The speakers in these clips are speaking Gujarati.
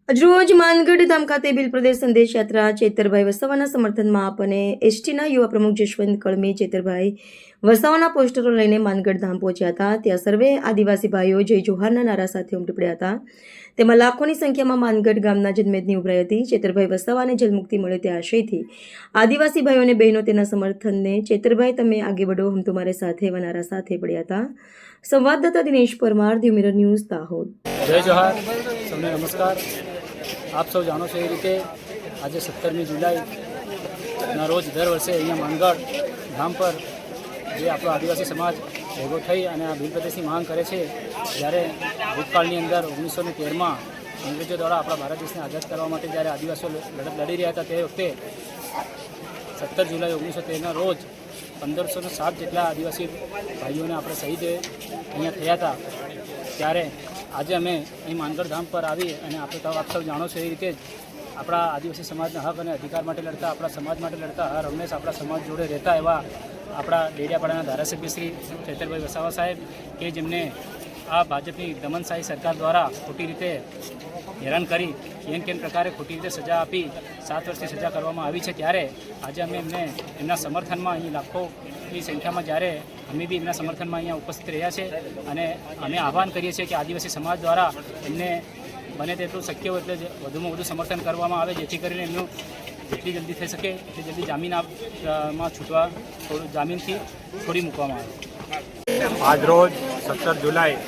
આજરોજ માનગઢ ધામ ખાતે ભીલ પ્રદેશ સંદેશ યાત્રા ચેતરભાઈ વસાવાના સમર્થનમાં આપ અને એસટીના યુવા પ્રમુખ જશવંત કળમી ચેતરભાઈ વસાવાના પોસ્ટરો લઈને માનગઢ ધામ પહોંચ્યા હતા. ત્યાં સર્વે આદિવાસી ભાઈઓ જય જોહારના નારા સાથે ઉમટી પડ્યા હતા. તેમાં લાખોની સંખ્યામાં માનગઢ ગામના જનમેદની ઉભરાઈ હતી. ચેતરભાઈ વસાવાને જલમુક્તિ મળે તે આશયથી આદિવાસી ભાઈઓ અને બહેનો તેના સમર્થનને ચેતરભાઈ તમે આગે बढ़ो हम तुम्हारे साथ एवा नारा સાથે પડ્યા હતા. સંવાદદાતા Dinesh Parmar, the mirror news, Dahod. જય જોહાર, સૌને નમસ્કાર. આપ સૌ જાણો છો એ રીતે આજે 17મી જુલાઈના રોજ દર વર્ષે અહીંયા માનગઢ ધામ પર જે આપણો આદિવાસી સમાજ ભેગો થઈ અને આ ભીલ પ્રદેશની માંગ કરે છે. જ્યારે ભૂતકાળની અંદર 1913માં અંગ્રેજો દ્વારા આપણા ભારત દેશને આઝાદ કરવા માટે જ્યારે આદિવાસીઓ લડત લડી રહ્યા હતા તે વખતે 17 જુલાઈ 1913ના રોજ 1507 જેટલા આદિવાસી ભાઈઓને આપણે શહીદ અહીંયા થયા હતા. ત્યારે આજે અમે અહીં માનગઢ ધામ પર આવી અને આપ સૌ જાણો છો એ રીતે જ આપણા આદિવાસી સમાજના હક અને અધિકાર માટે લડતા, આપણા સમાજ માટે લડતા, હર હંમેશ આપણા સમાજ જોડે રહેતા એવા આપણા ડેડિયાપાડાના ધારાસભ્ય શ્રી ચેતરભાઈ વસાવા સાહેબ કે જેમને આ ભાજપની દમનશાહી સરકાર દ્વારા ખોટી રીતે હેરાન કરી કેમ પ્રકારે ખોટી રીતે સજા આપી 7 વર્ષની સજા કરવામાં આવી છે. ત્યારે આજે અમે એમના સમર્થનમાં અહીં લાખોની સંખ્યામાં જ્યારે અમે બી એમના સમર્થનમાં અહીંયા ઉપસ્થિત રહ્યા છે અને અમે આહ્વાન કરીએ છીએ કે આદિવાસી સમાજ દ્વારા એમને બને તેટલું શક્ય હોય એટલે વધુમાં વધુ સમર્થન કરવામાં આવે, જેથી કરીને એમનું જેટલી જલ્દી થઈ શકે એટલી જલ્દી જામીનમાં છૂટવા જામીનથી છોડી મૂકવામાં આવે. આજરોજ 17 જુલાઈ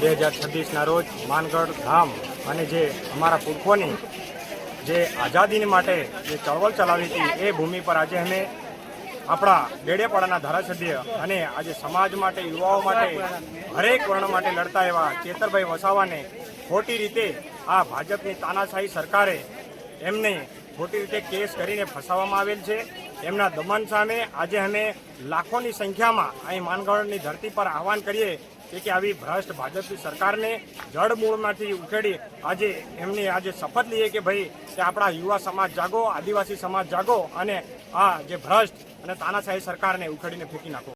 2026ના રોજ માનગઢ ધામ અને જે અમારા પુરખોની જે આઝાદીની માટે જે ચળવળ ચલાવી હતી એ ભૂમિ પર આજે અમે આપણા ડેડિયાપાડાના ધારાસભ્ય અને આજે સમાજ માટે, યુવાઓ માટે, હરેક વર્ણ માટે લડતા એવા ચેતરભાઈ વસાવાને ખોટી રીતે આ ભાજપની તાનાશાહી સરકારે એમને ખોટી રીતે કેસ કરીને ફસાવવામાં આવેલ છે. એમના દમન સામે આજે અમે લાખોની સંખ્યામાં અહીં માનગઢની ધરતી પર આહવાન કરીએ કે આવી ભ્રષ્ટ ભાજપની સરકારને જડમૂળમાંથી ઉખેડી આજે એમની આજે શપથ લઈએ કે ભાઈ કે આપણા યુવા સમાજ જાગો, આદિવાસી સમાજ જાગો અને આ જે ભ્રષ્ટ અને તાનાશાહી સરકારને ઉખેડીને ફેંકી નાખો.